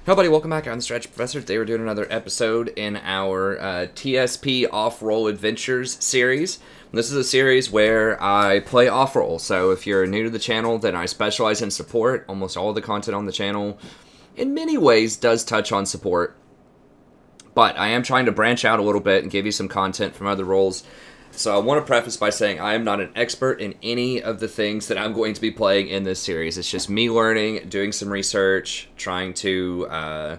Hello, buddy. Welcome back. I'm the Strategy Professor. Today we're doing another episode in our TSP Off-Role Adventures series. This is a series where I play off-role. So if you're new to the channel, then I specialize in support. Almost all of the content on the channel, in many ways, does touch on support. But I am trying to branch out a little bit and give you some content from other roles. So I want to preface by saying I am not an expert in any of the things that I'm going to be playing in this series. It's just me learning, doing some research, trying to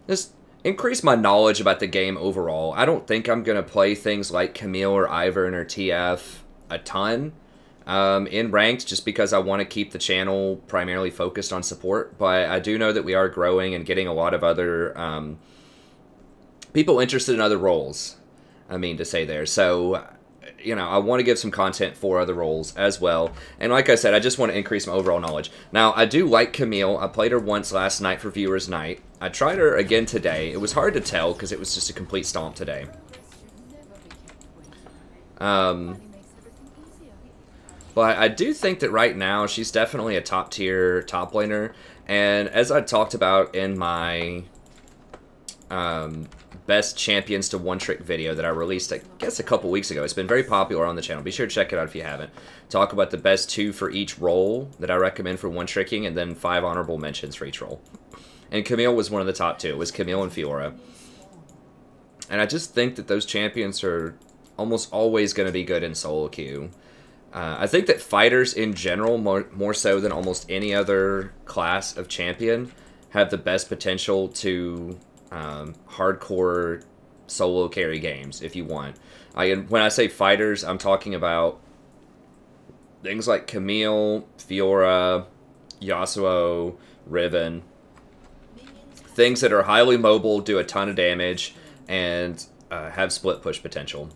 just increase my knowledge about the game overall. I don't think I'm going to play things like Camille or Ivern or TF a ton in ranked, just because I want to keep the channel primarily focused on support. But I do know that we are growing and getting a lot of other people interested in other roles. I mean to say there. So, you know, I want to give some content for other roles as well. And like I said, I just want to increase my overall knowledge. Now, I do like Camille. I played her once last night for Viewers Night. I tried her again today. It was hard to tell because it was just a complete stomp today. But I do think that right now she's definitely a top tier top laner. And as I talked about in my best champions to one-trick video that I released, I guess, a couple weeks ago. It's been very popular on the channel. Be sure to check it out if you haven't. Talk about the best 2 for each role that I recommend for one-tricking, and then 5 honorable mentions for each role. And Camille was one of the top 2. It was Camille and Fiora. And I just think that those champions are almost always going to be good in solo queue. I think that fighters in general, more so than almost any other class of champion, have the best potential to hardcore solo carry games if you want. When I say fighters, I'm talking about things like Camille, Fiora, Yasuo, Riven. Things that are highly mobile, do a ton of damage, and have split push potential.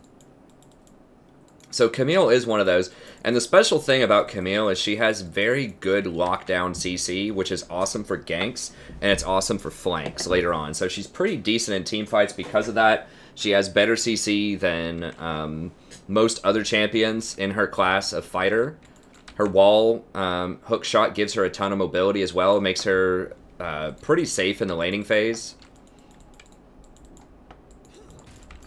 So Camille is one of those. And the special thing about Camille is she has very good lockdown CC, which is awesome for ganks, and it's awesome for flanks later on. So she's pretty decent in team fights because of that. She has better CC than most other champions in her class of fighter. Her wall hook shot gives her a ton of mobility as well. It makes her pretty safe in the laning phase.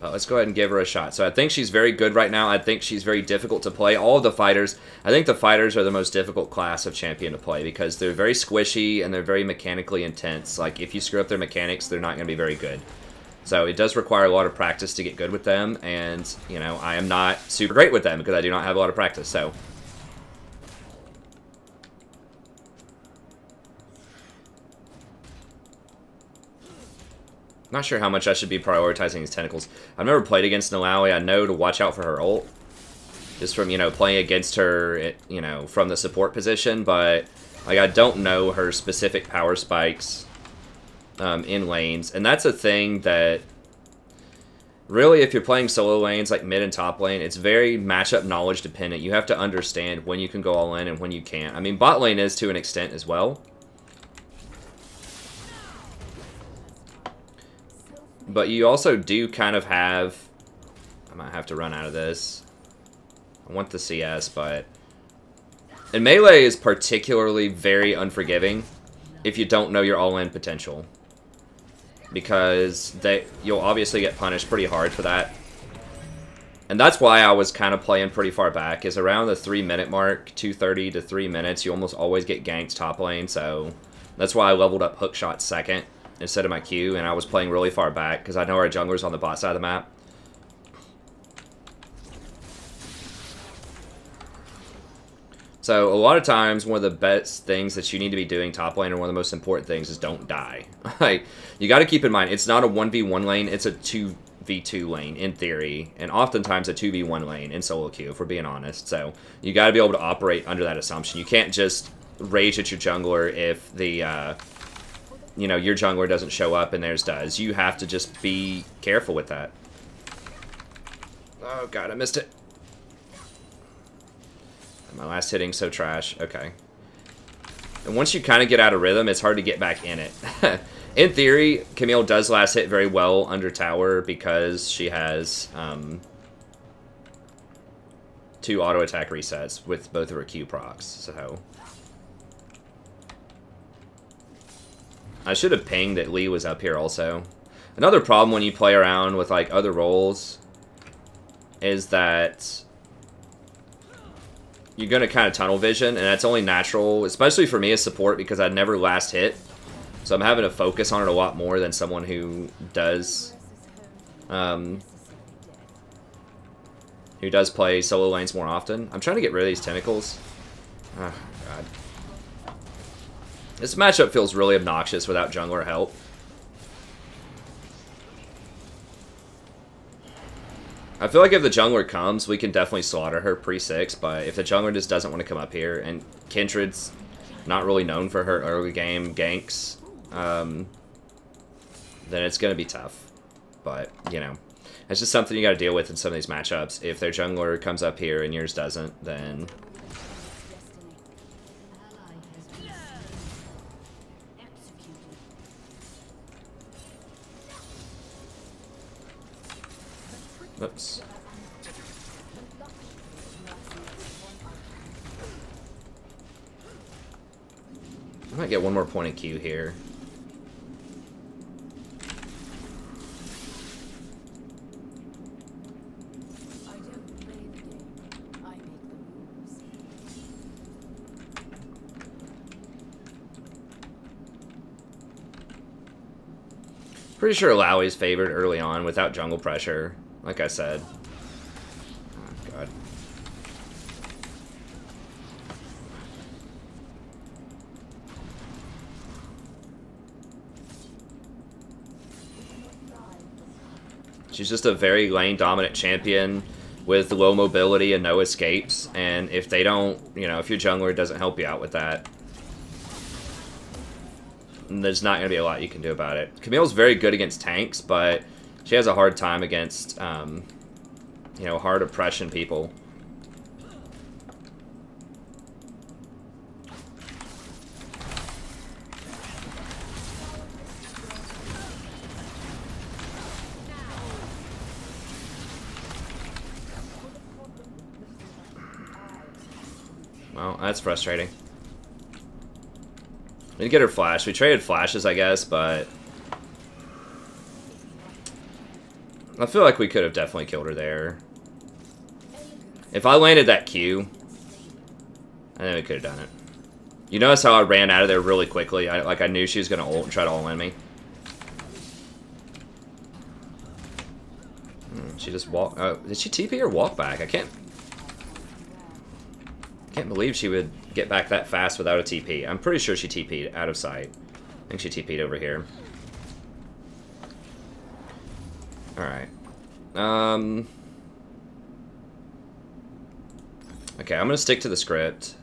Let's go ahead and give her a shot. So I think she's very good right now. I think she's very difficult to play. All of the fighters, I think the fighters are the most difficult class of champion to play because they're very squishy and they're very mechanically intense. Like, if you screw up their mechanics, they're not going to be very good. So it does require a lot of practice to get good with them. And, you know, I am not super great with them because I do not have a lot of practice. So not sure how much I should be prioritizing these tentacles. I've never played against Nalawi. I know to watch out for her ult. Just from, you know, playing against her, you know, from the support position. But, like, I don't know her specific power spikes in lanes. And that's a thing that, really, if you're playing solo lanes, like mid and top lane, it's very matchup knowledge dependent. You have to understand when you can go all in and when you can't. I mean, bot lane is to an extent as well. But you also do kind of have... I might have to run out of this. I want the CS, but... And Melee is particularly very unforgiving if you don't know your all-in potential. Because you'll obviously get punished pretty hard for that. And that's why I was kind of playing pretty far back, is around the 3-minute mark, 2:30 to 3 minutes, you almost always get ganked top lane, so... That's why I leveled up hookshot second instead of my Q, and I was playing really far back, because I know our jungler's on the bot side of the map. So, a lot of times, one of the best things that you need to be doing top lane, and one of the most important things, is don't die. Like, you gotta keep in mind, it's not a 1v1 lane, it's a 2v2 lane, in theory, and oftentimes a 2v1 lane in solo queue, if we're being honest. So, you gotta be able to operate under that assumption. You can't just rage at your jungler if the, you know, your jungler doesn't show up and theirs does. You have to just be careful with that. Oh god, I missed it. My last hitting's so trash. Okay. And once you kind of get out of rhythm, it's hard to get back in it. In theory, Camille does last hit very well under tower because she has 2 auto attack resets with both of her Q procs. So I should have pinged that Lee was up here also. Another problem when you play around with like other roles is that you're going to kind of tunnel vision, and that's only natural, especially for me as support, because I'd never last hit. So I'm having to focus on it a lot more than someone who does play solo lanes more often. I'm trying to get rid of these tentacles. Oh, God. This matchup feels really obnoxious without jungler help. I feel like if the jungler comes, we can definitely slaughter her pre-6, but if the jungler just doesn't want to come up here, and Kindred's not really known for her early game ganks, then it's going to be tough. But, you know, it's just something you got to deal with in some of these matchups. If their jungler comes up here and yours doesn't, then... Oops. I might get one more point of Q here. Pretty sure Lowry's favored early on without jungle pressure. Like I said. Oh, God. She's just a very lane-dominant champion with low mobility and no escapes. And if they don't, you know, if your jungler doesn't help you out with that, there's not going to be a lot you can do about it. Camille's very good against tanks, but she has a hard time against, you know, hard oppression people. Well, that's frustrating. We didn't get her flash. We traded flashes, I guess, but... I feel like we could have definitely killed her there. If I landed that Q, I think we could have done it. You notice how I ran out of there really quickly? I knew she was going to ult and try to all-in me. She just walked... Oh, did she TP or walk back? I can't believe she would get back that fast without a TP. I'm pretty sure she TP'd out of sight. I think she TP'd over here. Alright. Okay, I'm gonna stick to the script.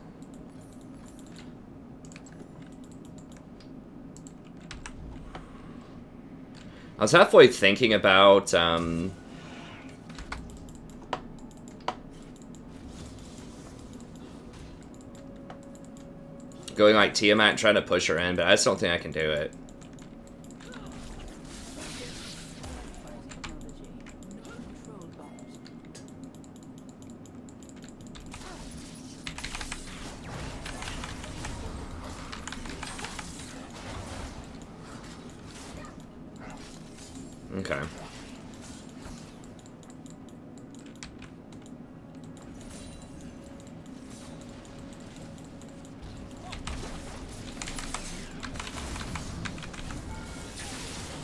I was halfway thinking about, going like Tiamat and trying to push her in, but I just don't think I can do it. Okay.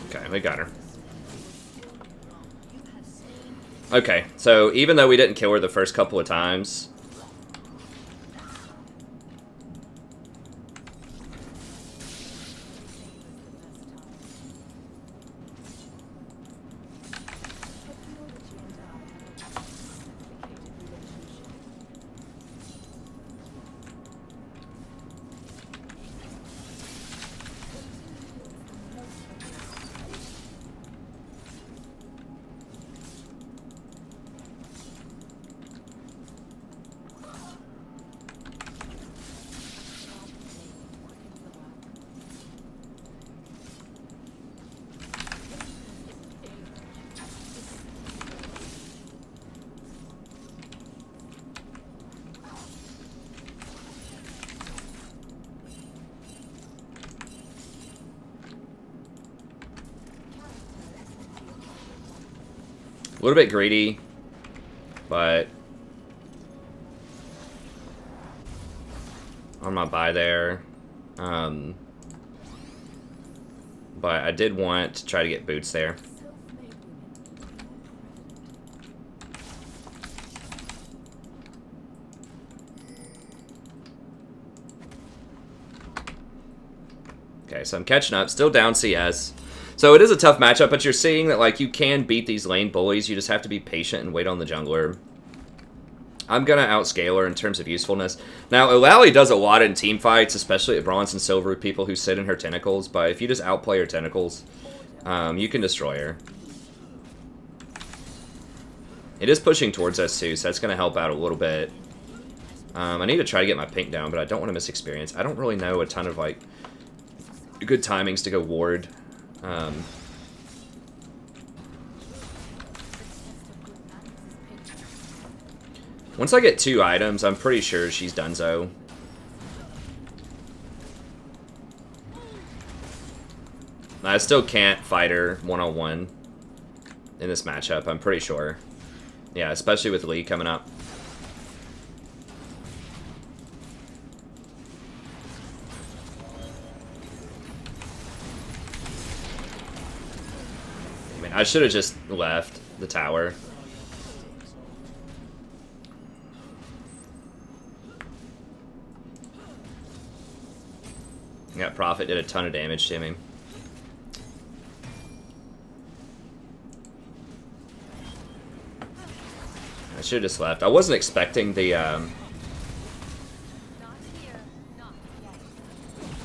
Okay, we got her. Okay, so even though we didn't kill her the first couple of times... A little bit greedy, but on my buy there. But I did want to try to get boots there. Okay, so I'm catching up. Still down CS. So it is a tough matchup, but you're seeing that like you can beat these lane bullies. You just have to be patient and wait on the jungler. I'm going to outscale her in terms of usefulness. Now, Eulalie does a lot in team fights, especially at bronze and silver with people who sit in her tentacles. But if you just outplay her tentacles, you can destroy her. It is pushing towards us too, so that's going to help out a little bit. I need to try to get my pink down, but I don't want to miss experience. I don't really know a ton of like good timings to go ward. Once I get 2 items, I'm pretty sure she's donezo. I still can't fight her one-on-one in this matchup, I'm pretty sure. Yeah, especially with Lee coming up. I mean, I should have just left the tower. Yeah, Prophet did a ton of damage to me. I should have just left. I wasn't expecting the, I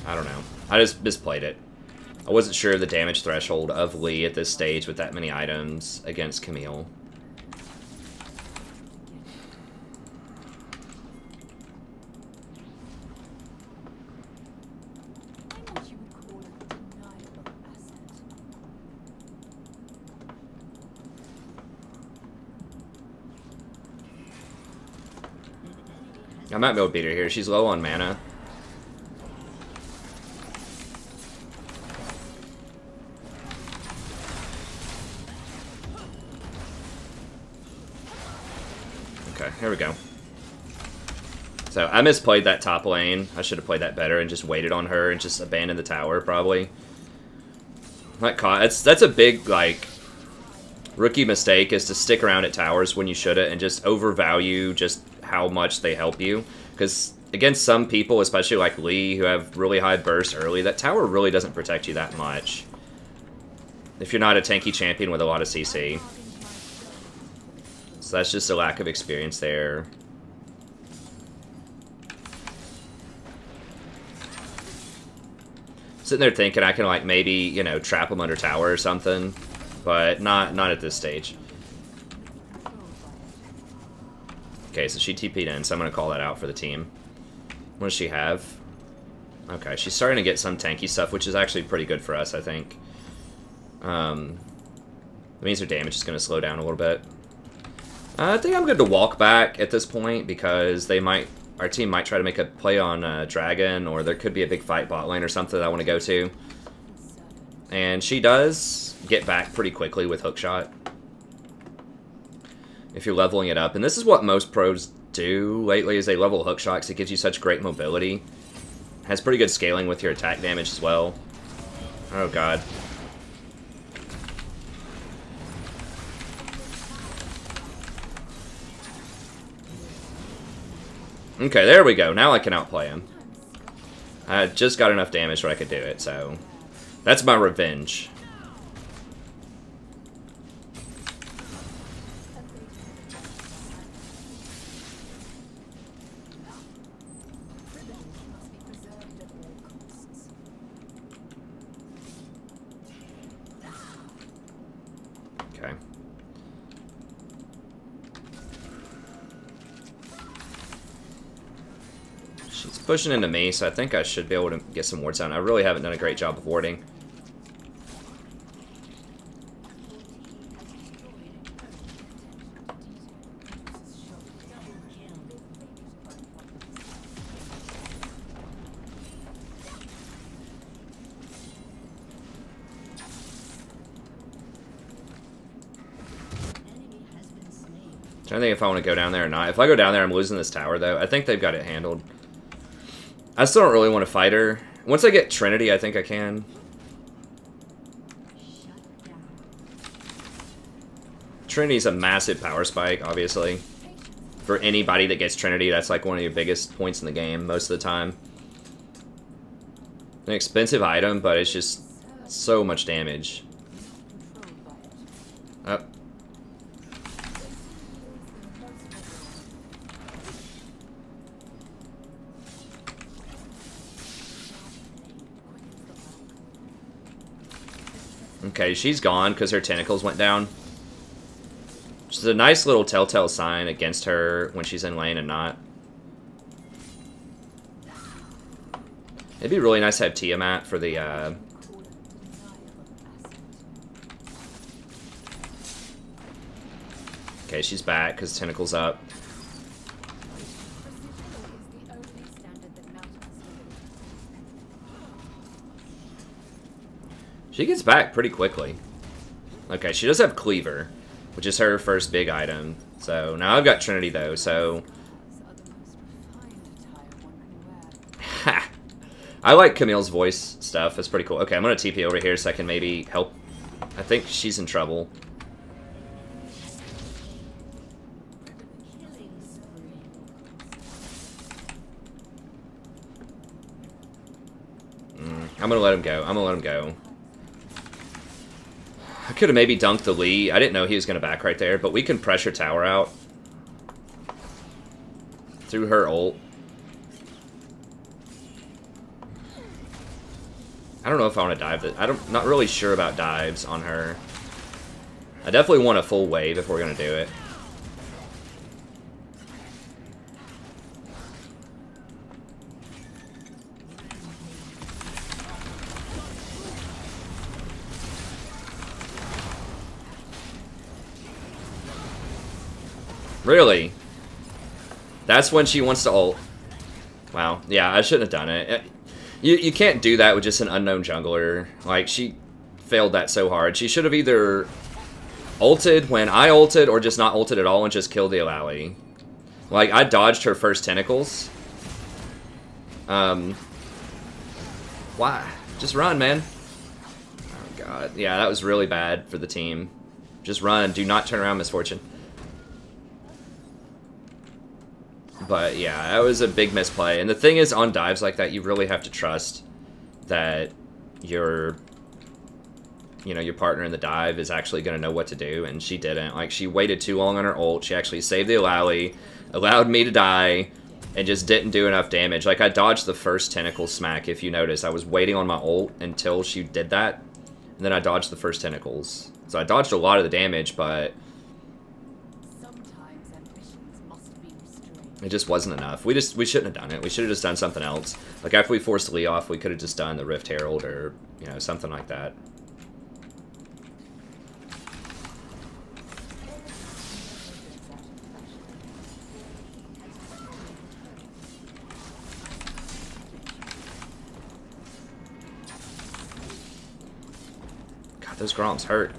don't know. I just misplayed it. I wasn't sure the damage threshold of Lee at this stage with that many items against Camille. I might be able to beat her here. She's low on mana. Okay, here we go. So I misplayed that top lane. I should have played that better and just waited on her and just abandoned the tower, probably. That's a big, like, rookie mistake, is to stick around at towers when you shouldn't and just overvalue just how much they help you. Because against some people, especially like Lee, who have really high bursts early, that tower really doesn't protect you that much if you're not a tanky champion with a lot of CC. So that's just a lack of experience there. Sitting there thinking I can, like, maybe, you know, trap them under tower or something, but not at this stage. Okay, so she TP'd in, so I'm going to call that out for the team. What does she have? Okay, she's starting to get some tanky stuff, which is actually pretty good for us, I think. That means her damage is going to slow down a little bit. I think I'm good to walk back at this point, because our team might try to make a play on Dragon, or there could be a big fight bot lane or something that I want to go to. And she does get back pretty quickly with hookshot if you're leveling it up. And this is what most pros do lately, is they level hookshot because it gives you such great mobility. Has pretty good scaling with your attack damage as well. Oh god. Okay, there we go. Now I can outplay him. I just got enough damage where I could do it, so that's my revenge. Okay. She's pushing into me, so I think I should be able to get some wards down. I really haven't done a great job of warding. trying to think if I want to go down there or not. If I go down there, I'm losing this tower, though. I think they've got it handled. I still don't really want to fight her. Once I get Trinity, I think I can. Trinity's a massive power spike, obviously. For anybody that gets Trinity, that's like one of your biggest points in the game most of the time. An expensive item, but it's just so much damage. Oh. Okay, she's gone because her tentacles went down. Which is a nice little telltale sign against her when she's in lane and not. It'd be really nice to have Tiamat for the, Okay, she's back because tentacles up. She gets back pretty quickly. Okay, she does have Cleaver, which is her first big item. So now I've got Trinity though, so... Ha! I like Camille's voice stuff, it's pretty cool. Okay, I'm gonna TP over here so I can maybe help. I think she's in trouble. I'm gonna let him go. I'm gonna let him go. I could have maybe dunked the Lee. I didn't know he was gonna back right there, but we can pressure tower out through her ult. I don't know if I want to dive this. I'm not really sure about dives on her. I definitely want a full wave if we're gonna do it. Really? That's when she wants to ult. Wow. Yeah, I shouldn't have done it. You can't do that with just an unknown jungler. Like, she failed that so hard. She should have either ulted when I ulted or just not ulted at all and just killed the Alali. Like, I dodged her first tentacles. Why? Just run, man. Oh, God. Yeah, that was really bad for the team. Just run. Do not turn around, Misfortune. But yeah, that was a big misplay. And the thing is, on dives like that, you really have to trust that your partner in the dive is actually going to know what to do. And she didn't. Like, she waited too long on her ult. She actually saved the Alali, allowed me to die, and just didn't do enough damage. Like, I dodged the first tentacle smack, if you notice. I was waiting on my ult until she did that, and then I dodged the first tentacles. So I dodged a lot of the damage, but it just wasn't enough. We shouldn't have done it. We should have just done something else. Like, after we forced Lee off, we could have just done the Rift Herald or, you know, something like that. God, those Groms hurt.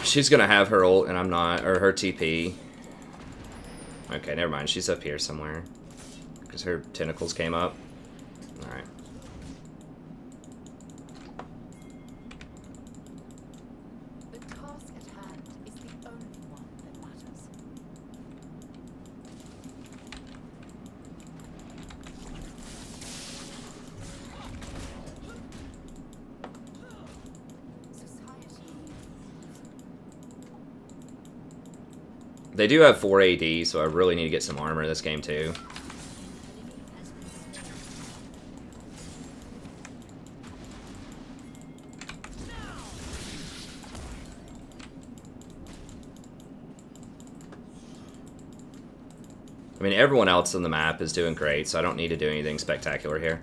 She's gonna have her ult and I'm not, or her TP. Okay, never mind. She's up here somewhere because her tentacles came up. All right. The task at hand is the only one that matters. They do have 4 AD, so I really need to get some armor this game too. I mean, everyone else on the map is doing great, so I don't need to do anything spectacular here.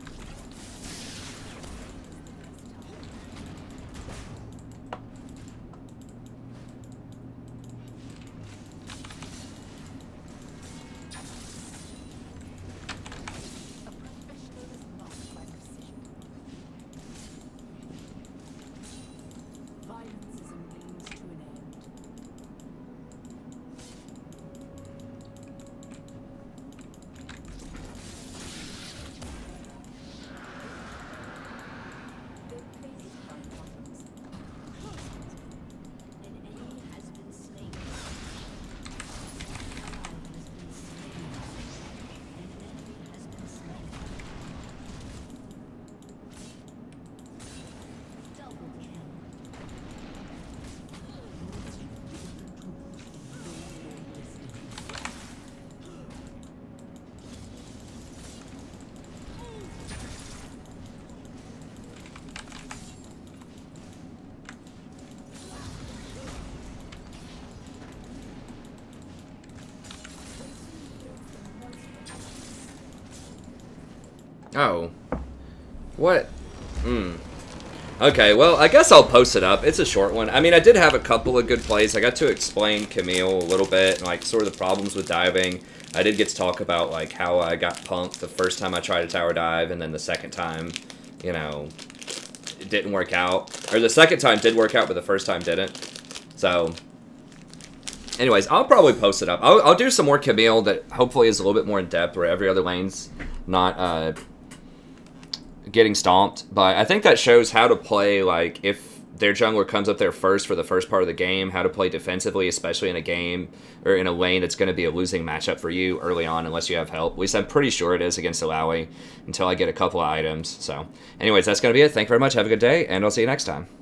Oh. What? Okay, well, I guess I'll post it up. It's a short one. I mean, I did have a couple of good plays. I got to explain Camille a little bit, and, like, sort of the problems with diving. I did get to talk about, like, how I got punked the first time I tried a tower dive, and then the second time, you know, it didn't work out. Or the second time did work out, but the first time didn't. So, anyways, I'll probably post it up. I'll do some more Camille that hopefully is a little bit more in-depth, where every other lane's not, getting stomped, but I think that shows how to play, like, if their jungler comes up there first for the first part of the game, how to play defensively, especially in a game or in a lane that's going to be a losing matchup for you early on unless you have help. At least I'm pretty sure it is against Alawi until I get a couple of items. So anyways, that's going to be it. Thank you very much. Have a good day, and I'll see you next time.